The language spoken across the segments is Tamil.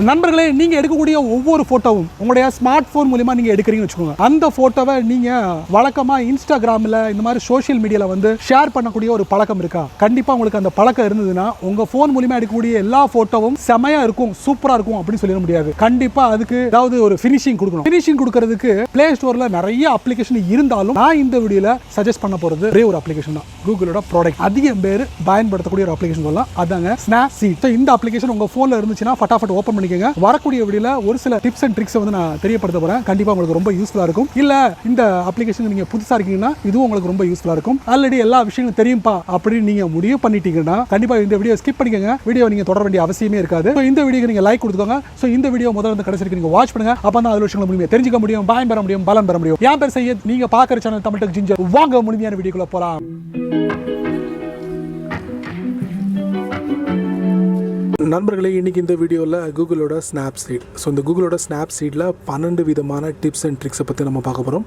நண்பர்களே, நீங்க எடுக்கக்கூடிய ஒவ்வொரு போட்டோவும் உங்களுடைய ஸ்மார்ட் போன் மூலமா நீங்க எடுக்கிறீங்கன்னு வச்சுக்கோங்க. அந்த போட்டோவை நீங்க வழக்கமா இன்ஸ்டாகிராம்ல இந்த மாதிரி சோஷியல் மீடியால வந்து ஷேர் பண்ணக்கூடிய ஒரு பழக்கம் இருக்கா? கண்டிப்பா உங்களுக்கு அந்த பழக்கம் இருந்ததுன்னா உங்க போன் மூலமா எடுக்கக்கூடிய எல்லா போட்டோவும் செமையா இருக்கும், சூப்பரா இருக்கும் அப்படின்னு சொல்லிட முடியாது. கண்டிப்பா அதுக்கு ஏதாவது ஒரு ஃபினிஷிங் கொடுக்கணும். ஃபினிஷிங் கொடுக்கிறதுக்கு பிளே ஸ்டோர்ல நிறைய அப்ளிகேஷன் இருந்தாலும் நான் இந்த வீடியோல சஜஸ்ட் பண்ண போறது ஒரே ஒரு அப்ளிகேஷன் தான். கூகுளோட ப்ராடக்ட் அதிகம் பேர் பயன்படுத்தக்கூடிய ஒரு அப்ளிகேஷன் சொல்லலாம். அதாங்க Snapseed. இந்த அப்ளிகேஷன் உங்க போன்ல இருந்துச்சுன்னா ஃபட்டாஃபட் ஓபன் வரக்கூடிய வீடியோல ஒரு சில டிப்ஸ் அண்ட் ட்ரிக்ஸ் வந்து நான் தெரியப்படுத்த போறேன். கண்டிப்பா உங்களுக்கு ரொம்ப யூஸ்ஃபுல்லா இருக்கும். இல்ல இந்த அப்ளிகேஷன் நீங்க புதுசா இருக்கீங்கன்னா இதுவும் உங்களுக்கு ரொம்ப யூஸ்ஃபுல்லா இருக்கும். ஆல்ரெடி எல்லா விஷயங்களும் தெரியும்பா அப்படின்னு நீங்க முடிவு பண்ணிட்டீங்கன்னா கண்டிப்பா இந்த வீடியோ ஸ்கிப் பண்ணிக்கங்க. வீடியோ நீங்க தொடர வேண்டிய அவசியமே இருக்காது. இந்த வீடியோக்கு நீங்க லைக் கொடுத்துக்கோங்க. இந்த வீடியோ முதல்ல இருந்து கடைசி வரைக்கும் நீங்க வாட்ச் பண்ணுங்க. அப்பதான் அதுல விஷயங்களை முழுமையா தெரிஞ்சுக்க முடியும், பயம் பெற முடியும், பலம் பெற முடியும். என் பேர் சையத், நீங்க பாக்குற சேனல் தமிழ் டெக் ஜிஞ்சர். வாங்க முழுமையான வீடியோக்குள்ள போலாம். நண்பர்களே, இன்னைக்கு இந்த வீடியோவில் கூகுளோட Snapseed. இந்த கூகுளோட Snapseedல 12 விதமான டிப்ஸ் அண்ட் ட்ரிக்ஸை பற்றி நம்ம பார்க்க போகிறோம்.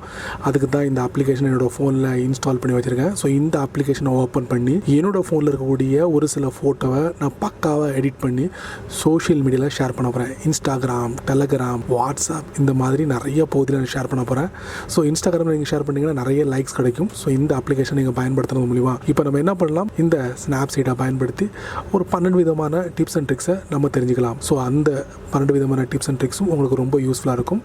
அதுக்கு தான் இந்த அப்ளிகேஷன் என்னோட ஃபோனில் இன்ஸ்டால் பண்ணி வச்சுருக்கேன். இந்த அப்ளிகேஷனை ஓப்பன் பண்ணி என்னோட ஃபோனில் இருக்கக்கூடிய ஒரு சில ஃபோட்டோவை நான் பக்காவாக எடிட் பண்ணி சோஷியல் மீடியாவில் ஷேர் பண்ண போகிறேன். இன்ஸ்டாகிராம், டெலகிராம், வாட்ஸ்அப் இந்த மாதிரி நிறைய பகுதியில் நான் ஷேர் பண்ண போகிறேன். இன்ஸ்டாகிராமில் நீங்கள் ஷேர் பண்ணிங்கன்னா நிறைய லைக்ஸ் கிடைக்கும். இந்த அப்ளிகேஷன் நீங்கள் பயன்படுத்துறது மூலிமா இப்போ நம்ம என்ன பண்ணலாம், இந்த Snapseedஐ பயன்படுத்தி ஒரு 12 விதமான டிப்ஸ் அண்ட் ட்ரிக்ஸை நம்ம தெரிஞ்சுக்கலாம். அந்த 12 விதமான டிப்ஸ் அண்ட் ட்ரிக்ஸும் உங்களுக்கு ரொம்ப யூஸ்ஃபுல்லாக இருக்கும்.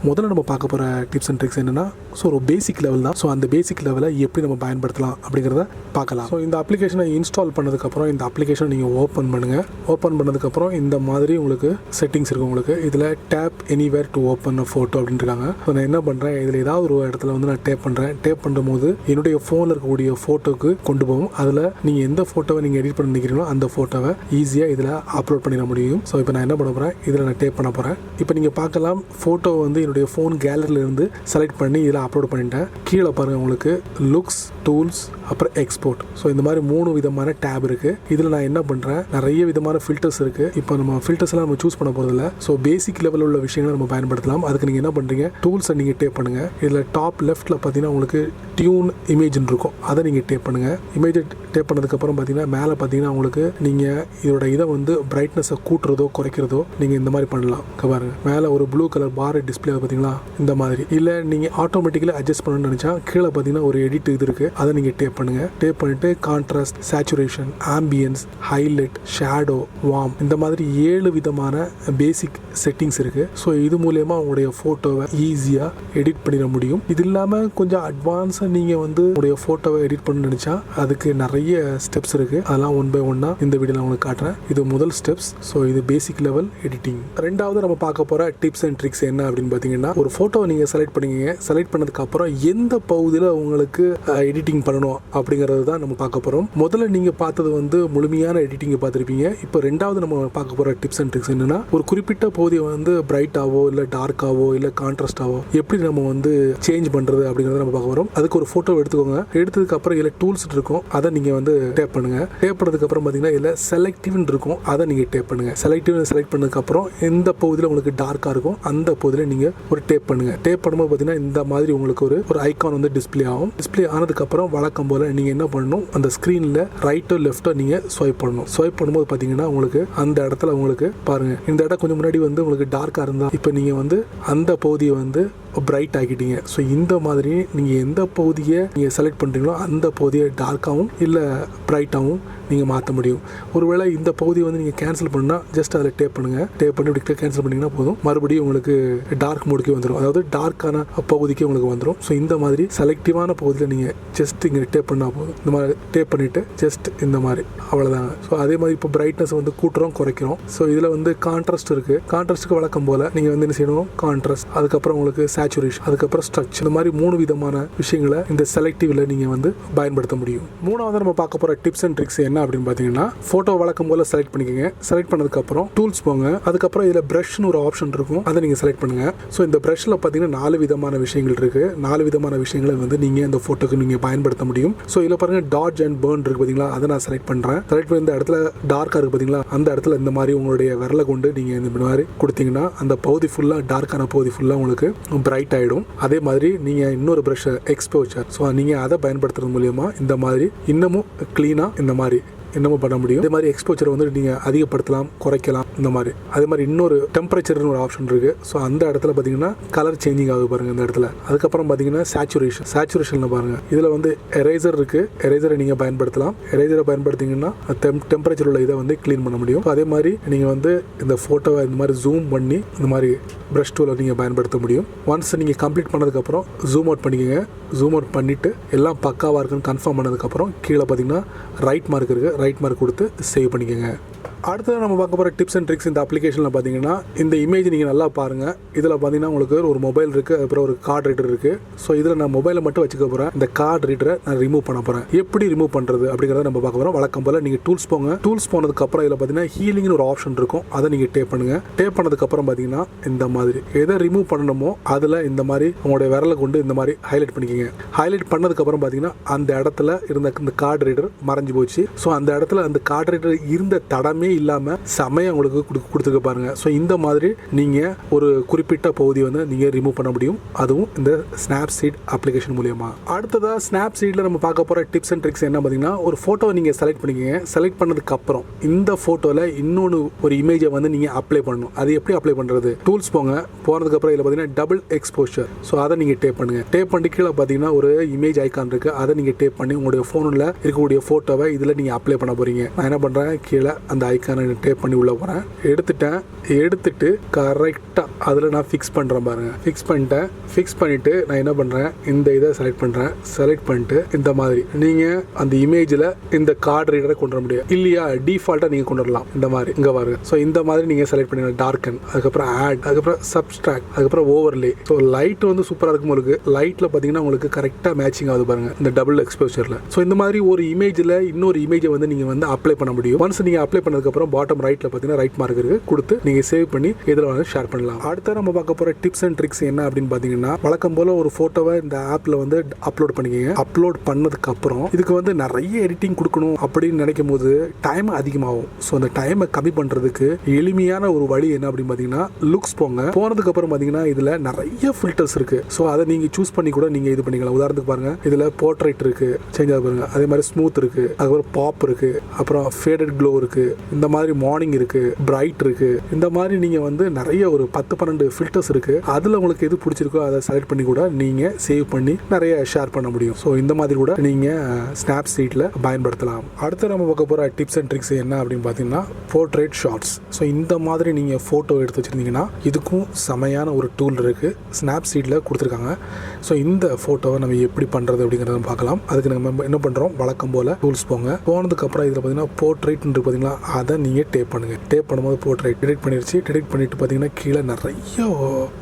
முதல்ல நம்ம பார்க்க போகிற டிப்ஸ் அண்ட் ட்ரிக்ஸ் என்னென்னா ஒரு பேசிக் லெவல் தான். அந்த பேசிக் லெவலை எப்படி நம்ம பயன்படுத்தலாம் அப்படிங்கிறத பார்க்கலாம். இந்த அப்ளிகேஷனை இன்ஸ்டால் பண்ணதுக்கப்புறம் இந்த அப்ளிகேஷனை நீங்கள் ஓப்பன் பண்ணுங்கள். ஓப்பன் பண்ணதுக்கப்புறம் இந்த மாதிரி உங்களுக்கு செட்டிங்ஸ் இருக்கும். உங்களுக்கு இதில் tap anywhere to open a photo அப்படின்னு இருக்காங்க. நான் என்ன பண்ணுறேன், இதில் ஏதாவது ஒரு இடத்துல வந்து நான் டேப் பண்ணுறேன். டேப் பண்ணும்போது என்னுடைய ஃபோனில் இருக்கக்கூடிய ஃபோட்டோக்கு கொண்டு போகும். அதில் நீங்கள் எந்த ஃபோட்டோவை நீங்கள் எடிட் பண்ண நினைக்கிறீங்களோ அந்த ஃபோட்டோவை ஈஸியாக இதில் அப்லோட் பண்ணிட முடியும். இப்போ நான் என்ன பண்ண போகிறேன், இதில் நான் டேப் பண்ண போகிறேன். இப்போ நீங்கள் பார்க்கலாம், ஃபோட்டோ வந்து என்னுடைய ஃபோன் கேலரியிலேருந்து செலக்ட் பண்ணி இதில் அப்லோட் பண்ணிட்டேன். கீழே பாருங்கள், உங்களுக்கு லுக்ஸ், டூல்ஸ், அப்புறம் எக்ஸ்போர்ட். இந்த மாதிரி 3 விதமான டேப் இருக்குது. இதில் நான் என்ன பண்ணுறேன், நிறைய விதமான ஃபில்டர்ஸ் இருக்குது. இப்போ நம்ம ஃபில்டர்ஸ்லாம் நம்ம சூஸ் பண்ண போகிறதில்ல. பேசிக் லெவலில் உள்ள விஷயங்களை நம்ம பயன்படுத்தலாம். அதுக்கு நீங்கள் என்ன பண்ணுறீங்க, டூல்ஸை நீங்கள் டேப் பண்ணுங்கள். இதில் டாப் லெஃப்ட்டில் பார்த்தீங்கன்னா உங்களுக்கு டியூன் இமேஜ்னு இருக்கும். அதை நீங்கள் டேப் பண்ணுங்கள். இமேஜை டேப் பண்ணதுக்கப்புறம் பார்த்தீங்கன்னா மேலே பார்த்தீங்கன்னா உங்களுக்கு நீங்கள் இதோட இதை வந்து பிரைட்னஸை கூட்டுறதோ குறைக்கிறதோ நீங்கள் இந்த மாதிரி பண்ணலாம். பாருங்க, மேலே ஒரு ப்ளூ கலர் பார் டிஸ்பிளே பார்த்தீங்களா, இந்த மாதிரி. இல்லை நீங்கள் ஆட்டோமேட்டிக்கலி அட்ஜஸ்ட் பண்ணணும்னு நினச்சா கீழே பார்த்தீங்கன்னா ஒரு எடிட் இது இருக்குது. அதை நீங்கள் டேப் பண்ணுங்கள். டேப் பண்ணிட்டு contrast, saturation, ambience, highlight, shadow, warm இந்த மாதிரி 7 விதமான பேசிக் செட்டிங்ஸ் இருக்குது. இது மூலயமா உங்களுடைய ஃபோட்டோவை ஈஸியாக எடிட் பண்ணிட முடியும். இது இல்லாமல் கொஞ்சம் அட்வான்ஸாக நீங்கள் வந்து உங்களுடைய ஃபோட்டோவை எடிட் பண்ண நினச்சா அதுக்கு நிறைய ஸ்டெப்ஸ் இருக்குது. அதெல்லாம் ஒன் பை ஒன்னா இந்த வீடியோவில் உங்களுக்கு காட்டுறேன். இது முதல் ஸ்டெப்ஸ். இது பேசிக் லெவல் எடிட்டிங். ரெண்டாவது நம்ம பார்க்க போகிற டிப்ஸ் அண்ட் ட்ரிக்ஸ் என்ன அப்படின்னு பார்த்தீங்கன்னா, ஒரு ஃபோட்டோவை நீங்கள் செலக்ட் பண்ணிங்க. செலக்ட் பண்ணதுக்கு அப்புறம் எந்த பகுதியில் உங்களுக்கு எடிட்டிங் பண்ணணும் அப்படிங்கிறது தான் நம்ம பார்க்க போகிறோம். முதல்ல நீங்கள் பார்த்தது வந்து முழுமையான எடிட்டிங்கை பார்த்துருப்பீங்க. இப்போ ரெண்டாவது நம்ம பார்க்க போகிற டிப்ஸ் அண்ட் ட்ரிக்ஸ் என்னன்னா, ஒரு குறிப்பிட்ட பகுதியை வந்து பிரைட்டாவோ இல்லை டார்க்காவோ இல்லை கான்ட்ராஸ்டாவோ எப்படி நம்ம வந்து சேஞ்ச் பண்ணுறது அப்படிங்கிறத நம்ம பார்க்க போகிறோம். அதுக்கு ஒரு ஃபோட்டோ எடுத்துக்கோங்க. எடுத்ததுக்கு அப்புறம் இதில் டூல்ஸ் இருக்கும். அதை நீங்கள் வந்து டேப் பண்ணுங்க. டேப் பண்ணதுக்கு அப்புறம் பார்த்தீங்கன்னா இதில் செலக்டிவ்னு இருக்கும். அதை நீங்கள் டேப் பண்ணுங்க. செலக்ட் பண்ணதுக்கு அப்புறம் எந்த பகுதியில் உங்களுக்கு டார்க்காக இருக்கும் அந்த பகுதியில் நீங்கள் ஒரு டேப் பண்ணுங்க. டேப் பண்ணும்போது பார்த்தீங்கன்னா இந்த மாதிரி உங்களுக்கு ஒரு ஐகான் வந்து டிஸ்பிளே ஆகும். டிஸ்பிளே ஆனதுக்கு அப்புறம் வழக்கம் போல நீங்கள் என்ன பண்ணணும், அந்த ஸ்க்ரீனில் ரைட்டோ லெஃப்டோ நீங்கள் ஸ்வைப் பண்ணணும். ஸ்வைப் பண்ணும்போது பார்த்தீங்கன்னா உங்களுக்கு அந்த இடத்துல உங்களுக்கு பாருங்க, இந்த இடம் கொஞ்சம் முன்னாடி வந்து உங்களுக்கு டார்க்காக இருந்தால் இப்போ நீங்கள் வந்து அந்த பகுதியை வந்து பிரைட் ஆக்கிட்டீங்க. இந்த மாதிரி நீங்கள் எந்த பகுதியை நீங்கள் செலக்ட் பண்ணுறீங்களோ அந்த பகுதியை டார்க்காகவும் இல்லை பிரைட்டாகவும் நீங்கள் மாற்ற முடியும். ஒருவேளை இந்த பகுதியை வந்து நீங்கள் கேன்சல் பண்ணால் ஜஸ்ட் அதில் டேப் பண்ணுங்கள். டேப் பண்ணி இப்படி கேன்சல் பண்ணிங்கன்னா போதும், மறுபடியும் உங்களுக்கு டார்க் மோடுக்கே வந்துடும். அதாவது டார்க்கான பகுதிக்கே உங்களுக்கு வந்துடும். இந்த மாதிரி செலக்டிவான பகுதியில் நீங்கள் ஜஸ்ட் இங்கே டேப் பண்ணால் போதும். இந்த மாதிரி டேப் பண்ணிவிட்டு ஜஸ்ட் இந்த மாதிரி அவ்வளோதாங்க. அதே மாதிரி இப்போ பிரைட்னஸ் வந்து கூட்டுறோம் குறைக்கிறோம். இதில் வந்து கான்ட்ராஸ்ட் இருக்குது. கான்ட்ராஸ்ட்டுக்கு வழக்கம் போல் நீங்கள் வந்து என்ன செய்யணும், கான்ட்ராஸ்ட், அதுக்கப்புறம் உங்களுக்கு சேச்சுரேஷன், அதுக்கப்புறம் ஸ்ட்ரக்சர், இந்த மாதிரி 3 விதமான விஷயங்களை இந்த செலக்டிவ்ல நீங்கள் வந்து பயன்படுத்த முடியும். மூணாவது நம்ம பார்க்க போகிற டிப்ஸ் அண்ட் ட்ரிக்ஸ் என்ன அப்படின்னு பார்த்தீங்கன்னா, ஃபோட்டோ வழக்கம் போல் செலக்ட் பண்ணிக்கோங்க. செலக்ட் பண்ணதுக்கப்புறம் டூல்ஸ் போங்க. அதுக்கப்புறம் இதில் ப்ரஷ்னு ஒரு ஆப்ஷன் இருக்கும். அதை நீங்கள் செலக்ட் பண்ணுங்க. இந்த ப்ரஷ்ல பார்த்தீங்கன்னா 4 விதமான விஷயங்கள் இருக்கு. 4 விதமான விஷயங்களை வந்து நீங்கள் அந்த ஃபோட்டோக்கு நீங்கள் பயன்படுத்த முடியும். இதில் பாருங்க டாட்ஜ் அண்ட் பர்ன் இருக்கு பார்த்தீங்களா, அதை நான் செலக்ட் பண்ணுறேன். செலக்ட் பண்ணி இந்த இடத்துல டார்க்காக இருக்கு பார்த்தீங்களா, அந்த இடத்துல இந்த மாதிரி உங்களுடைய விரலை கொண்டு நீங்கள் இந்த மாதிரி கொடுத்தீங்கன்னா அந்த பகுதி ஃபுல்லாக டார்க்கான பகுதி ஃபுல்லாக உங்களுக்கு பிரைட் ஆகிடும். அதே மாதிரி நீங்கள் இன்னொரு ப்ரஷ் எக்ஸ்போச்சர், நீங்கள் அதை பயன்படுத்துறது மூலியமா இந்த மாதிரி இன்னமும் க்ளீனாக இந்த மாதிரி இன்னமும் பண்ண முடியும். அதே மாதிரி எக்ஸ்போச்சரை வந்து நீங்கள் அதிகப்படுத்தலாம், குறைக்கலாம் இந்த மாதிரி. அதே மாதிரி இன்னொரு டெம்பரேச்சர்னு ஒரு ஆப்ஷன் இருக்குது. ஸோ அந்த இடத்துல பார்த்தீங்கன்னா கலர் சேஞ்சிங் ஆகுது பாருங்கள் இந்த இடத்துல. அதுக்கப்புறம் பார்த்தீங்கன்னா சேச்சுரேஷனில் பாருங்கள், இதில் வந்து எரேசர் இருக்குது. எரேசரை நீங்கள் பயன்படுத்தலாம். எரேசரை பயன்படுத்திங்கன்னா டெம்பரேச்சர் உள்ள இதை வந்து க்ளீன் பண்ண முடியும். அதே மாதிரி நீங்கள் வந்து இந்த ஃபோட்டோவை இந்த மாதிரி ஜூம் பண்ணி இந்த மாதிரி ப்ரஷ் டூலை நீங்கள் பயன்படுத்த முடியும். ஒன்ஸ் நீங்கள் கம்ப்ளீட் பண்ணதுக்கப்புறம் ஜூம் அவுட் பண்ணிக்கோங்க. ஜூம் அவுட் பண்ணிவிட்டு எல்லாம் பக்காவாக இருக்குன்னு கன்ஃபார்ம் பண்ணதுக்கப்புறம் கீழே பார்த்தீங்கன்னா ரைட் மார்க் இருக்குது. ரைட் மார்க் கொடுத்து சேவ் பண்ணிக்கோங்க. அடுத்தது நம்ம பார்க்க போகிற டிப்ஸ் அண்ட் ட்ரிக்ஸ் இந்த அப்ளிகேஷனில் பார்த்தீங்கன்னா, இந்த இமேஜ் நீங்கள் நல்லா பாருங்கள். இதில் பார்த்தீங்கன்னா உங்களுக்கு ஒரு மொபைல் இருக்குது, அப்புறம் ஒரு கார்டு ரீடர் இருக்குது. ஸோ இதில் நான் மொபைலை மட்டும் வச்சுக்க போகிறேன். இந்த கார்டு ரீடரை நான் ரிமூவ் பண்ண போகிறேன். எப்படி ரிமூவ் பண்ணுறது அப்படிங்கிறத நம்ம பார்க்க போகிறோம். வழக்கம் போல் நீங்கள் டூல்ஸ் போங்க. டூல்ஸ் போனதுக்கப்புறம் இதில் பார்த்தீங்கன்னா ஹீலிங்னு ஒரு ஆப்ஷன் இருக்கும். அதை நீங்கள் டேப் பண்ணுங்கள். டேப் பண்ணதுக்கப்புறம் பார்த்தீங்கன்னா இந்த மாதிரி எதை ரிமூவ் பண்ணணுமோ அதில் இந்த மாதிரி உங்களுடைய விரலை கொண்டு இந்த மாதிரி ஹைலைட் பண்ணிக்கிங்க. ஹைலைட் பண்ணதுக்கப்புறம் பார்த்தீங்கன்னா அந்த இடத்துல இருந்த இந்த கார்டு ரீடர் மறைஞ்சு போச்சு. ஸோ அந்த இடத்துல அந்த கார்டு ரீடர் இருந்த தடமே இல்லாமல் செமையாக உங்களுக்கு கொடுத்துருக்க பாருங்கள். ஸோ இந்த மாதிரி நீங்கள் ஒரு குறிப்பிட்ட பகுதி வந்து நீங்கள் ரிமூவ் பண்ண முடியும், அதுவும் இந்த ஸ்னாப்சீட் அப்ளிகேஷன் மூலியமாக. அடுத்ததாக ஸ்னாப்சீடில் நம்ம பார்க்க போகிற டிப்ஸ் அண்ட் ட்ரிக்ஸ் என்ன பார்த்தீங்கன்னா, ஒரு ஃபோட்டோவை நீங்கள் செலக்ட் பண்ணிக்கங்க. செலக்ட் பண்ணதுக்கப்புறம் இந்த ஃபோட்டோவில் இன்னொன்று ஒரு இமேஜை வந்து நீங்கள் அப்ளை பண்ணணும். அது எப்படி அப்ளை பண்ணுறது? டூல்ஸ் போங்க. போனதுக்கப்புறம் இதில் பார்த்தீங்கன்னா டபுள் எக்ஸ்போஷர். ஸோ அதை நீங்கள் டேப் பண்ணுங்கள். டேப் பண்ணி கீழே பார்த்தீங்கன்னா ஒரு இமேஜ் ஐக்கான் இருக்குது. அதை நீங்கள் டேப் பண்ணி உங்களுடைய ஃபோனில் இருக்கக்கூடிய ஃபோட்டோவை இதில் நீங்கள் அப்ளை பண்ண போகிறீங்க. நான் என்ன பண்ணுறேன், கீழே அந்த ஐக்கானை டேப் பண்ணி உள்ளே போகிறேன். எடுத்துட்டு கரெக்டாக அதில் நான் ஃபிக்ஸ் பண்ணுறேன் பாருங்கள். ஃபிக்ஸ் பண்ணிவிட்டு நான் என்ன பண்ணுறேன், இந்த இதை செலக்ட் பண்ணுறேன். செலக்ட் பண்ணிட்டு இந்த மாதிரி நீங்கள் அந்த இமேஜில் இந்த கார்டு ரீடரை கொண்டு வர முடியும். இல்லையா டிஃபால்ட்டாக நீங்கள் கொண்டு வரலாம் இந்த மாதிரி. இங்கே பாருங்க. ஸோ இந்த மாதிரி நீங்கள் செலக்ட் பண்ணி டார்க்கன், அதுக்கப்புறம் ஆட், அதுக்கப்புறம் சப்ஸ்ட்ராக்ட், அதுக்கப்புறம் ஓவர்லே. ஸோ லைட் வந்து சூப்பராக இருக்கும். உங்களுக்கு லைட்டில் பார்த்தீங்கன்னா உங்களுக்கு கரெக்டாக மேட்சிங் ஆகுது பாருங்கள் இந்த டபுள் எக்ஸ்போஷரில். ஸோ இந்த மாதிரி ஒரு இமேஜில் இன்னொரு இமேஜை வந்து நீங்கள் வந்து அப்ளை பண்ண முடியும். ஒன்ஸ் நீங்கள் அப்ளை பண்ணதுக்கப்புறம் பாட்டம் ரைட்டில் பார்த்தீங்கன்னா ரைட் மார்க் இருக்குது, கொடுத்து நீங்கள் சேவ் பண்ணி இதில் வந்து ஷேர் பண்ணலாம். அடுத்த நம்ம பார்க்க போகிற டிப்ஸ் அண்ட் ட்ரிக்ஸ் என்ன அப்படின்னு பார்த்தீங்கன்னா, வழக்கம் போல் ஒரு ஃபோட்டோவை இந்த ஆப்பில் வந்து அப்லோட் பண்ணிக்கங்க. அப்லோட் பண்ணதுக்கப்புறம் இதுக்கு வந்து நிறைய எடிட்டிங் கொடுக்கணும் அப்படின்னு நினைக்கும் போது டைம் அதிகமாகும். ஸோ அந்த டைமை கம்மி பண்ணுறதுக்கு எளிமையான ஒரு வழி என்ன அப்படின்னு பார்த்தீங்கன்னா, லுக்ஸ் போங்க. போனதுக்கப்புறம் பார்த்தீங்கன்னா இதில் நிறைய ஃபில்டர்ஸ் இருக்குது. ஸோ அதை நீங்கள் சூஸ் பண்ணி கூட நீங்கள் இது பண்ணிக்கலாம். உதாரணத்துக்கு பாருங்கள், இதில் போர்ட்ரைட் இருக்குது, சேஞ்ச் ஆக பாருங்க. அதே மாதிரி ஸ்மூத் இருக்குது, அதுக்கப்புறம் பாப் இருக்குது, அப்புறம் ஃபேடட் க்ளோ இருக்குது, இந்த மாதிரி மார்னிங் இருக்குது, பிரைட் இருக்குது. இந்த மாதிரி நீங்கள் வந்து நிறைய ஒரு 10-12 ஃபில்டர்ஸ் இருக்குது. அதில் உங்களுக்கு எது பிடிச்சிருக்கோ அதை செலக்ட் பண்ணி கூட நீங்கள் சேவ் பண்ணி நிறைய ஷேர் பண்ண முடியும். ஸோ இந்த மாதிரி கூட நீங்கள் ஸ்னாப்சீடில் பயன்படுத்தலாம். அடுத்து நம்ம பார்க்க போகிற டிப்ஸ் அண்ட் ட்ரிக்ஸ் என்ன அப்படின்னு பார்த்தீங்கன்னா, போர்ட்ரேட் ஷார்ட்ஸ். ஸோ இந்த மாதிரி நீங்கள் ஃபோட்டோ எடுத்து வச்சுருந்தீங்கன்னா இதுக்கும் செமையான ஒரு டூல் இருக்குது, ஸ்னாப்சீடில் கொடுத்துருக்காங்க. ஸோ இந்த ஃபோட்டோவை நம்ம எப்படி பண்ணுறது அப்படிங்கிறத பார்க்கலாம். அதுக்கு நம்ம என்ன பண்ணுறோம், வழக்கம் போல் டூல்ஸ் போனதுக்கப்புறம் இதில் பார்த்தீங்கன்னா போர்ட்ரேட்னு பார்த்தீங்கன்னா அதை நீங்கள் டேப் பண்ணுங்கள். டேப் பண்ணும்போது போர்ட்ரேட் டிடெக்ட் பண்ணிட்டு பார்த்தீங்கன்னா கீழே நிறைய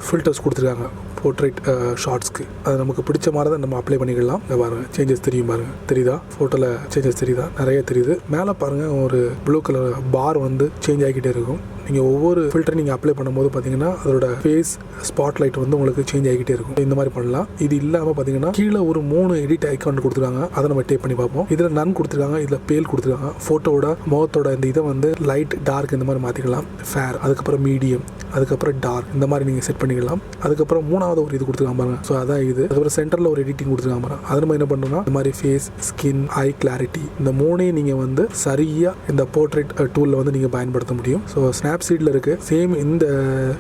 ஃபில்டர்ஸ் கொடுத்துருக்காங்க போர்ட்ரேட் ஷார்ட்ஸ்க்கு. அது நமக்கு பிடிச்ச மாதிரி தான் நம்ம அப்ளை பண்ணிக்கலாம். இங்கே பாருங்க, சேஞ்சஸ் தெரியும் பாருங்க, தெரியுதா? ஃபோட்டோவில் சேஞ்சஸ் தெரியுதா? நிறைய தெரியுது. மேலே பாருங்கள், ஒரு ப்ளூ கலர் பார் வந்து சேஞ்ச் ஆகிக்கிட்டே இருக்கும். நீங்கள் ஒவ்வொரு ஃபில்டர் நீங்கள் அப்ளை பண்ணும்போது பார்த்தீங்கன்னா அதோட ஃபேஸ் ஸ்பாட்லைட் வந்து உங்களுக்கு சேஞ்ச் ஆகிக்கிட்டே இருக்கும். இந்த மாதிரி பண்ணலாம். இது இல்லாமல் பார்த்தீங்கன்னா கீழே ஒரு 3 எடிட் ஐக்கான் கொடுத்துருக்காங்க. அதை நம்ம டேப் பண்ணி பார்ப்போம். இதில் நன் கொடுத்துருக்காங்க, இதில் பேல் கொடுத்துருக்காங்க. ஃபோட்டோவோட முகத்தோட இந்த இதை வந்து லைட் டார்க் இந்த மாதிரி மாற்றிக்கலாம். ஃபேர், அதுக்கப்புறம் மீடியம், அதுக்கப்புறம் டார்க், இந்த மாதிரி நீங்கள் செட் பண்ணிக்கலாம். அதுக்கப்புறம் 3வது ஒரு இது கொடுத்துருக்காங்க பாருங்க. ஸோ அதான் இது. அதுக்கப்புறம் சென்டரில் ஒரு எடிட்டிங் கொடுத்துருக்காங்க பாருங்க. அதை நம்ம என்ன பண்ணணும்னா இந்த மாதிரி ஃபேஸ், ஸ்கின், ஐ கிளாரிட்டி, இந்த 3ஐயும் நீங்கள் வந்து சரியாக இந்த போர்ட்ரேட் டூலில் வந்து நீங்கள் பயன்படுத்த முடியும். ஸோ ஸ்னாப்சீடில் இருக்கு சேம் இந்த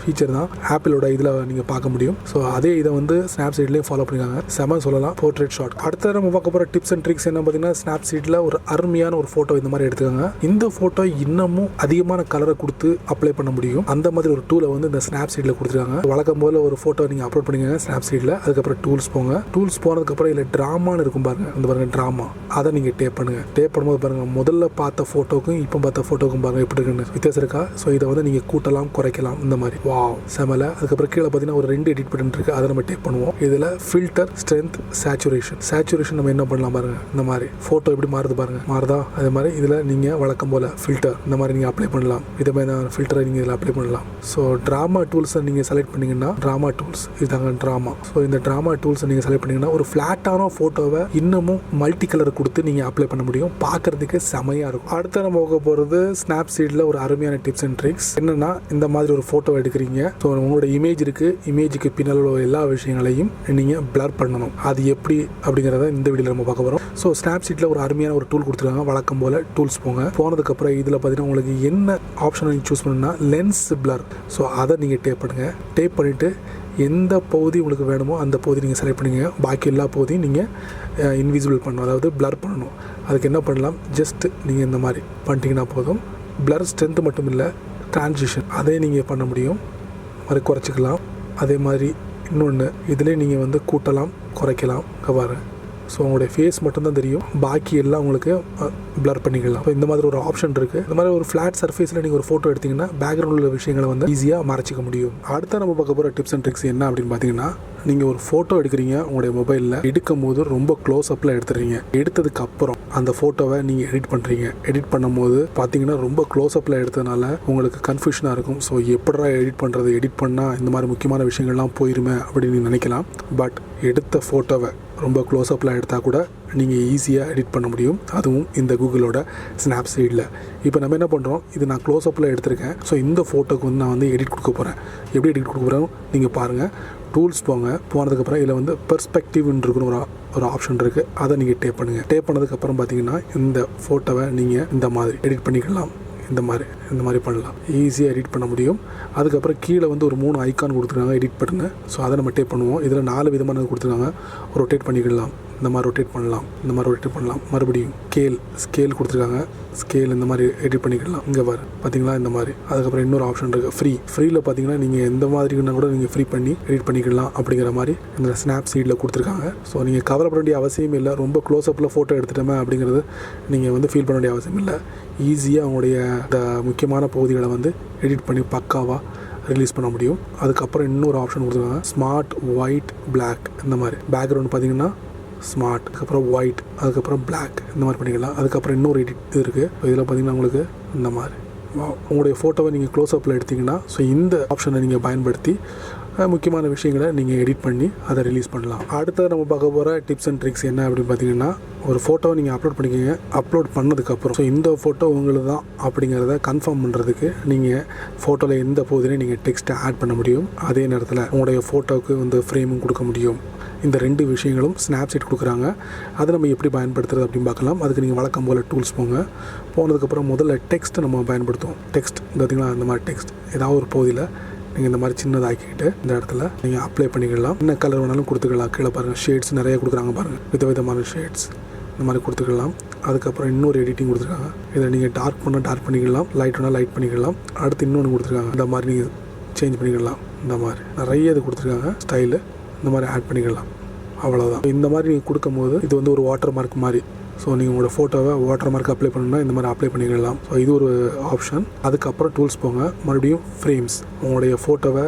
ஃபீச்சர் தான் ஆப்பிளோட இதில் நீங்கள் பார்க்க முடியும். ஸோ அதே இதை வந்து ஸ்னாப்சீட்லேயும் ஃபாலோ பண்ணிக்காங்க. செம சொல்லலாம் போர்ட்ரேட் ஷாட். அடுத்த நம்ம பார்க்க போகிற டிப்ஸ் அண்ட் ட்ரிக்ஸ் என்ன பார்த்தீங்கன்னா, ஸ்னாப்சீடில் ஒரு அருமையான ஒரு ஃபோட்டோ இந்த மாதிரி எடுத்துக்காங்க. இந்த ஃபோட்டோ இன்னமும் அதிகமான கலரை கொடுத்து அப்ளை பண்ண முடியும். அந்த மாதிரி ஒரு டூலை வந்து இந்த ஸ்னாப்சீடில் கொடுத்துருக்காங்க. வழக்கம் போல ஒரு ஃபோட்டோ நீங்கள் அப்லோட் பண்ணிக்கோங்க ஸ்னாப்சீடில். அதுக்கப்புறம் டூல்ஸ் போங்க. டூல்ஸ் போனதுக்கப்புறம் இதில் ட்ராமான்னு இருக்கும் பாருங்க, அந்த பாருங்க ட்ராமா, அதை நீங்கள் டேப் பண்ணுங்க. டேப் பண்ணும்போது பாருங்க, முதல்ல பார்த்த ஃபோட்டோக்கும் இப்போ பார்த்த ஃபோட்டோக்கும் பாருங்க எப்படி இருக்குன்னு வித்தியாசம் இருக்கா? ஸோ இதை வந்து நீங்கள் கூட்டலாம், குறைக்கலாம், இந்த மாதிரி. வாவ், செமல. அதுக்கப்புறம் கீழே பார்த்தீங்கன்னா ஒரு 2 எடிட் பட்டன் இருக்குது, அதை நம்ம டேப் பண்ணுவோம். இதில் ஃபில்டர், ஸ்ட்ரென்த், சேச்சுரேஷன் நம்ம என்ன பண்ணலாம் பாருங்க. இந்த மாதிரி ஃபோட்டோ எப்படி மாறுது பாருங்க, மாறுதா? அதே மாதிரி இதில் நீங்கள் வழக்கம் போல் ஃபில்டர் இந்த மாதிரி நீங்கள் அப்ளை பண்ணலாம். இதை மாதிரி ஃபில்டரை நீங்கள் இதில் அப்ளை பண்ணலாம். ஸோ ட்ராமா டூல்ஸை நீங்கள் செலக்ட் பண்ணிங்கன்னா, ட்ராமா டூல்ஸ் இதுதாங்க ட்ராமா. ஸோ இந்த ட்ராமா டூல்ஸை நீங்கள் செலக்ட் பண்ணிங்கன்னா ஒரு ஃப்ளாட்டான ஃபோட்டோவை இன்னமும் மல்டி கலர் கொடுத்து நீங்கள் அப்ளை பண்ண முடியும். பார்க்குறதுக்கு செமையாக இருக்கும். அடுத்த நம்ம போக போகிறது ஸ்னாப்சீடில் ஒரு அருமையான டிப்ஸ் அண்ட் ட்ரிக்ஸ். ட்ரிக்ஸ். என்னன்னா, இந்த மாதிரி ஒரு ஃபோட்டோ எடுக்கிறீங்க. ஸோ உங்களோட இமேஜ் இருக்குது, இமேஜுக்கு பின்னால் உள்ள எல்லா விஷயங்களையும் நீங்கள் பிளர் பண்ணணும். அது எப்படி அப்படிங்கிறத இந்த வீடியோவில் நம்ம பார்க்க போகிறோம். ஸோ ஸ்னாப்சீட்டில் ஒரு அருமையான ஒரு டூல் கொடுத்துருக்காங்க. வழக்கம் போல் டூல்ஸ் போனதுக்கப்புறம் இதில் பார்த்தீங்கன்னா உங்களுக்கு என்ன ஆப்ஷனை நீங்கள் சூஸ் பண்ணணும்னா லென்ஸ் பிளர். ஸோ அதை நீங்கள் டேப் பண்ணுங்கள். டேப் பண்ணிவிட்டு எந்த பகுதி உங்களுக்கு வேணுமோ அந்த பகுதி நீங்கள் செலக்ட் பண்ணிங்க. பாக்கி எல்லா பகுதியும் நீங்கள் இன்விசிபிள் பண்ணணும், அதாவது பிளர் பண்ணணும். அதுக்கு என்ன பண்ணலாம், ஜஸ்ட் நீங்கள் இந்த மாதிரி பண்ணிட்டீங்கன்னா போதும். பிளர் ஸ்ட்ரென்த் மட்டும் இல்லை, ட்ரான்சிஷன் அதே நீங்கள் பண்ண முடியும். அது குறைச்சிக்கலாம். அதே மாதிரி இன்னொன்று இதிலே நீங்கள் வந்து கூட்டலாம், குறைக்கலாம். பாருங்க, ஸோ உங்களுடைய ஃபேஸ் மட்டும்தான் தெரியும், பாக்கி எல்லாம் உங்களுக்கு பிளர் பண்ணிக்கலாம். ஸோ இந்த மாதிரி ஒரு ஆப்ஷன் இருக்குது. இந்த மாதிரி ஒரு ஃப்ளாட் சர்ஃபேஸில் நீங்கள் ஒரு ஃபோட்டோ எடுத்திங்கன்னா பேக்ரவுண்டில் உள்ள விஷயங்களை வந்து ஈஸியாக மறைச்சிக்க முடியும். அடுத்த நம்ம பார்க்க போகிற டிப்ஸ் அண்ட் ட்ரிக்ஸ் என்ன அப்படின்னு பார்த்தீங்கன்னா, நீங்கள் ஒரு ஃபோட்டோ எடுக்கிறீங்க, உங்களுடைய மொபைலில் எடுக்கும் போது ரொம்ப க்ளோஸ் அப்பில் எடுத்துறீங்க. எடுத்ததுக்கு அப்புறம் அந்த ஃபோட்டோவை நீங்கள் எடிட் பண்ணுறீங்க. எடிட் பண்ணும்போது பார்த்தீங்கன்னா ரொம்ப க்ளோஸ் அப்பில் எடுத்ததுனால உங்களுக்கு கன்ஃபியூஷனாக இருக்கும். ஸோ எப்படா எடிட் பண்ணுறது, எடிட் பண்ணால் இந்த மாதிரி முக்கியமான விஷயங்கள்லாம் போயிருமே அப்படின்னு நினைக்கலாம். பட் எடுத்த ஃபோட்டோவை ரொம்ப க்ளோஸ் அப்பில் எடுத்தால் கூட நீங்கள் ஈஸியாக எடிட் பண்ண முடியும், அதுவும் இந்த கூகுளோட ஸ்னாப்சீடில். இப்போ நம்ம என்ன பண்ணுறோம், இது நான் க்ளோஸ் அப்பில் எடுத்திருக்கேன். ஸோ இந்த ஃபோட்டோக்கு வந்து நான் வந்து எடிட் கொடுக்க போகிறேன். எப்படி எடிட் கொடுக்க போகிறேன் நீங்கள் பாருங்கள். டூல்ஸ் போனதுக்கப்புறம் இதில் வந்து பெர்ஸ்பெக்டிவ்னு இருக்குன்னு ஒரு ஆப்ஷன் இருக்குது. அதை நீங்கள் டேப் பண்ணுங்கள். டேப் பண்ணதுக்கப்புறம் பார்த்தீங்கன்னா இந்த ஃபோட்டோவை நீங்கள் இந்த மாதிரி எடிட் பண்ணிக்கலாம். இந்த மாதிரி பண்ணலாம், ஈஸியாக எடிட் பண்ண முடியும். அதுக்கப்புறம் கீழே வந்து ஒரு 3 ஐக்கான் கொடுத்துருக்காங்க, எடிட் பட்டனு. ஸோ அதை நம்ம டேப் பண்ணுவோம். இதில் 4 விதமான கொடுத்துருக்காங்க. ரொட்டேட் பண்ணிக்கலாம், இந்த மாதிரி ரொட்டேட் பண்ணலாம், இந்த மாதிரி ரொட்டேட் பண்ணலாம். மறுபடியும் ஸ்கேல் கொடுத்துருக்காங்க, ஸ்கேல் இந்த மாதிரி எடிட் பண்ணிக்கலாம். இங்கே பார்த்தீங்களா இந்த மாதிரி. அதுக்கப்புறம் இன்னொரு ஆப்ஷன் இருக்குது, ஃப்ரீயில் பார்த்தீங்கன்னா நீங்கள் எந்த மாதிரினா கூட நீங்கள் ஃப்ரீ பண்ணி எடிட் பண்ணிக்கலாம் அப்படிங்கிற மாதிரி இந்த ஸ்னாப்சீடில் கொடுத்துருக்காங்க. ஸோ நீங்கள் கவலைப்பட வேண்டிய அவசியம் இல்லை. ரொம்ப க்ளோஸ் அப்பில் ஃபோட்டோ எடுத்துட்டோமே அப்படிங்கிறது நீங்கள் வந்து ஃபீல் பண்ண வேண்டிய அவசியம் இல்லை. ஈஸியாக அவங்களுடைய இந்த முக்கியமான பகுதிகளை வந்து எடிட் பண்ணி பக்காவாக ரிலீஸ் பண்ண முடியும். அதுக்கப்புறம் இன்னொரு ஆப்ஷன் கொடுத்துருக்காங்க, ஸ்மார்ட் ஒயிட் பிளாக். இந்த மாதிரி பேக்ரவுண்ட் பார்த்தீங்கன்னா ஸ்மார்ட், அதுக்கப்புறம் ஒயிட், அதுக்கப்புறம் பிளாக், இந்த மாதிரி பண்ணிக்கலாம். அதுக்கப்புறம் இன்னொரு எடிட் இருக்குது. இதில் பார்த்தீங்கன்னா உங்களுக்கு இந்த மாதிரி உங்களுடைய ஃபோட்டோவை நீங்கள் க்ளோஸ் அப்பில் எடுத்திங்கன்னா, ஸோ இந்த ஆப்ஷனை நீங்கள் பயன்படுத்தி முக்கியமான விஷயங்களை நீங்கள் எடிட் பண்ணி அதை ரிலீஸ் பண்ணலாம். அடுத்தது நம்ம பார்க்க போகிற டிப்ஸ் அண்ட் ட்ரிக்ஸ் என்ன அப்படின்னு பார்த்தீங்கன்னா, ஒரு ஃபோட்டோவை நீங்கள் அப்லோட் பண்ணிக்கோங்க. அப்லோட் பண்ணதுக்கப்புறம் ஸோ இந்த ஃபோட்டோ உங்களுக்கு தான் அப்படிங்கிறத கன்ஃபார்ம் பண்ணுறதுக்கு நீங்கள் ஃபோட்டோவில் எந்த பகுதியிலையும் நீங்கள் டெக்ஸ்ட்டை ஆட் பண்ண முடியும். அதே நேரத்தில் உங்களுடைய ஃபோட்டோவுக்கு வந்து ஃப்ரேமும் கொடுக்க முடியும். இந்த 2 விஷயங்களும் ஸ்னாப்சீட் கொடுக்குறாங்க. அதை நம்ம எப்படி பயன்படுத்துறது அப்படின்னு பார்க்கலாம். அதுக்கு நீங்கள் வழக்கம் போல் டூல்ஸ் போனதுக்கப்புறம் முதல்ல டெக்ஸ்ட்டை நம்ம பயன்படுத்துவோம். டெக்ஸ்ட் பார்த்தீங்களா, இந்த மாதிரி டெக்ஸ்ட் ஏதாவது ஒரு பகுதியில் நீங்கள் இந்த மாதிரி சின்னதாக்கிட்டு இந்த இடத்துல நீங்கள் அப்ளை பண்ணிக்கலாம். என்ன கலர் வேணாலும் கொடுத்துக்கலாம். கீழே பாருங்கள், ஷேட்ஸ் நிறைய கொடுக்குறாங்க பாருங்கள், விதவிதமான ஷேட்ஸ் இந்த மாதிரி கொடுத்துக்கலாம். அதுக்கப்புறம் இன்னொரு எடிட்டிங் கொடுத்துருக்காங்க. இதை நீங்கள் டார்க் பண்ணால் டார்க் பண்ணிக்கலாம், லைட் வேணால் லைட் பண்ணிக்கலாம். அடுத்து இன்னொன்று கொடுத்துருக்காங்க, இந்த மாதிரி நீங்கள் சேஞ்ச் பண்ணிக்கலாம். இந்த மாதிரி நிறைய இது கொடுத்துருக்காங்க, ஸ்டைலு இந்த மாதிரி ஆட் பண்ணிக்கலாம். அவ்வளோதான். இந்த மாதிரி நீங்கள் கொடுக்கும்போது இது வந்து ஒரு வாட்டர் மார்க் மாதிரி. ஸோ நீங்கள் உங்களோட ஃபோட்டோவை வாட்டர் மார்க் அப்ளை பண்ணணும்னா இந்த மாதிரி அப்ளை பண்ணிக்கலாம். ஸோ இது ஒரு ஆப்ஷன். அதுக்கப்புறம் டூல்ஸ் மறுபடியும் ஃப்ரேம்ஸ். உங்களுடைய ஃபோட்டோவை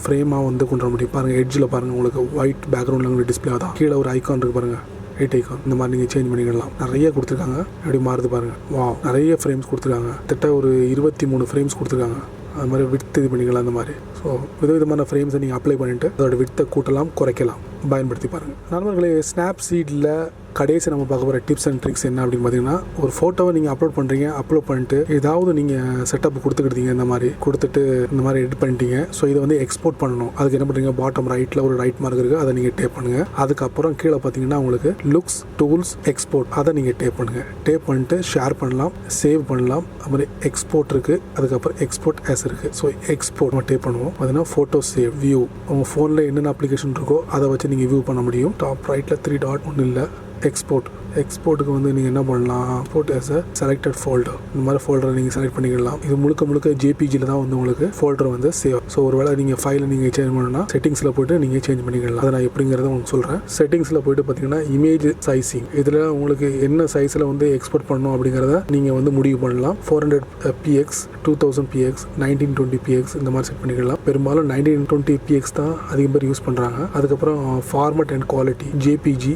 ஃப்ரேமாக வந்து கொண்டு வர முடியும். பாருங்கள், எட்ஜில் பாருங்கள், உங்களுக்கு ஒயிட் பேக்ரவுண்டில் உங்களுக்கு டிஸ்பிளே ஆகும். கீழே ஒரு ஐக்கான் இருக்குது பாருங்கள், 8 ஐக்கான். இந்த மாதிரி நீங்கள் சேஞ்ச் பண்ணிக்கலாம். நிறைய கொடுத்துருக்காங்க, எப்படி மாறுது பாருங்கள். நிறைய ஃப்ரேம்ஸ் கொடுத்துருக்காங்க. கிட்டத்தட்ட ஒரு 23 ஃப்ரேம்ஸ் கொடுத்துருக்காங்க. அது மாதிரி விட்த் இது பண்ணிக்கலாம். அந்த மாதிரி ஸோ விதவிதமான ஃப்ரேம்ஸை நீங்கள் அப்ளை பண்ணிவிட்டு அதோட விட்த்தை கூட்டலாம், குறைக்கலாம். பயன்படுத்தி பாருங்கள் நண்பர்களே. ஸ்னாப்சீடில் கடைசி நம்ம பார்க்க போகிற டிப்ஸ் அண்ட் ட்ரிக்ஸ் என்ன அப்படின்னு பார்த்தீங்கன்னா, ஒரு ஃபோட்டோவை நீங்கள் அப்லோட் பண்ணுறீங்க. அப்லோட் பண்ணிட்டு ஏதாவது நீங்கள் செட்டப் கொடுத்துக்கிட்டீங்க, இந்த மாதிரி கொடுத்துட்டு இந்த மாதிரி எடிட் பண்ணிட்டீங்க. ஸோ இதை வந்து எக்ஸ்போர்ட் பண்ணணும். அதுக்கு என்ன பண்ணுறீங்க, பாட்டம் ரைட்டில் ஒரு ரைட் மார்க் இருக்குது, அதை நீங்கள் டேப் பண்ணுங்கள். அதுக்கப்புறம் கீழே பார்த்தீங்கன்னா உங்களுக்கு லுக்ஸ், டூல்ஸ், எக்ஸ்போர்ட், அதை நீங்கள் டேப் பண்ணுங்கள். டேப் பண்ணிட்டு ஷேர் பண்ணலாம், சேவ் பண்ணலாம். அது மாதிரி எக்ஸ்போர்ட் இருக்குது, அதுக்கப்புறம் எக்ஸ்போர்ட் எஸ் இருக்குது. ஸோ எக்ஸ்போர்ட் நம்ம டேப் பண்ணுவோம். பார்த்தீங்கன்னா ஃபோட்டோ சேவ், வியூ, உங்கள் ஃபோனில் என்னென்ன அப்ளிகேஷன் இருக்கோ அதை வச்சு நீங்கள் வியூ பண்ண முடியும். டாப் ரைட்டில் 3 டாட் ஒன்றும் இல்லை. எக்ஸ்போர்ட்டுக்கு வந்து நீங்கள் என்ன பண்ணலாம், export as a selected folder. இந்த மாதிரி ஃபோல்டரை நீங்கள் செலக்ட் பண்ணிக்கலாம். இது முழுக்க ஜேபிஜியில் தான் வந்து உங்களுக்கு ஃபோல்டர் வந்து சேவ். ஸோ ஒரு வேளை நீங்கள் ஃபைலை நீங்கள் சேஞ்ச் பண்ணணும்னா செட்டிங்ஸில் போய்ட்டு நீங்கள் சேஞ்ச் பண்ணிக்கலாம். அதை நான் எப்படிங்கிறத உங்களுக்கு சொல்கிறேன். செட்டிங்ஸில் போய்ட்டு பார்த்தீங்கன்னா இமேஜ் சைஸிங், இதில் உங்களுக்கு என்ன சைஸில் வந்து எக்ஸ்போர்ட் பண்ணணும் அப்படிங்கிறத நீங்கள் வந்து முடிவு பண்ணலாம். 400px, 2000px, 1920px இந்த மாதிரி செட் பண்ணிக்கலாம். பெரும்பாலும் 1920px தான் அதிகம் பேர் யூஸ் பண்ணுறாங்க. அதுக்கப்புறம் format and quality, JPG,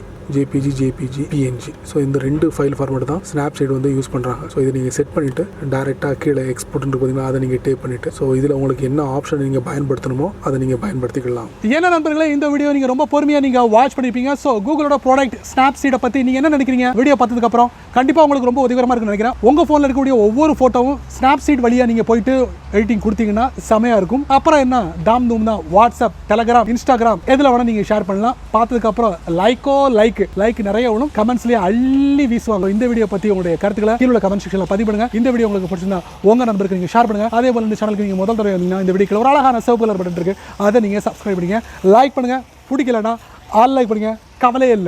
PNG. So இந்த 2 ஃபைல் ஃபார்மேட் தான் ஸ்னாப்சீட் வந்து யூஸ் பண்ணுறாங்க. ஸோ இதை நீங்கள் செட் பண்ணிவிட்டு டேரெக்டாக கீழே எக்ஸ்போர்ட்னு பார்த்தீங்கன்னா அதை நீங்கள் டேப் பண்ணிவிட்டு ஸோ இதில் உங்களுக்கு என்ன ஆப்ஷன் நீங்கள் பயன்படுத்தணுமோ அதை நீங்கள் பயன்படுத்திக்கலாம். ஏன்னா நண்பர்களே, இந்த வீடியோ நீங்கள் ரொம்ப பொறுமையாக நீங்கள் வாட்ச் பண்ணியிருப்பீங்க. ஸோ கூகுளோட ப்ராடக்ட் ஸ்னாப்சீடை பற்றி நீங்கள் என்ன நினைக்கிறீங்க, வீடியோ பார்த்ததுக்கப்புறம் கண்டிப்பாக உங்களுக்கு ரொம்ப உதவிகரமாக இருக்குன்னு நினைக்கிறேன். உங்கள் ஃபோனில் இருக்கக்கூடிய ஒவ்வொரு ஃபோட்டோவும் ஸ்னாப்சீட் வழியாக நீங்கள் போயிட்டு எடிட்டிங் கொடுத்தீங்கன்னா செமையாக இருக்கும். அப்புறம் என்ன தாம் தூம் தான், வாட்ஸ்அப், டெலகிராம், இன்ஸ்டாகிராம் எதில் வேணால் நீங்கள் ஷேர் பண்ணலாம். பார்த்ததுக்கப்புறம் லைக் நிறைய விடும், கமெண்ட்ஸ்லேயே அள்ளி வீசுவாங்க. இந்த வீடியோ பற்றி உங்களுடைய கருத்துக்களை கீழே உள்ள கமெண்ட் செக்ஷனில் பதிவு பண்ணுங்க. இந்த வீடியோ உங்களுக்கு பிடிச்சிருந்தா உங்கள் நண்பருக்கு நீங்கள் ஷேர் பண்ணுங்கள். அதே போல் இந்த சேனலுக்கு நீங்கள் முதல் தடவை வந்தீங்கன்னா இந்த வீடியோக்கு ஒரு அழகான சிவப்பு கலர் பட்டன் இருக்குது, அதை நீங்கள் சப்ஸ்கிரைப் பண்ணுங்க. லைக் பண்ணுங்கள், பிடிக்கலன்னா ஆல் லைக் பண்ணுங்கள், கவலையே இல்லை.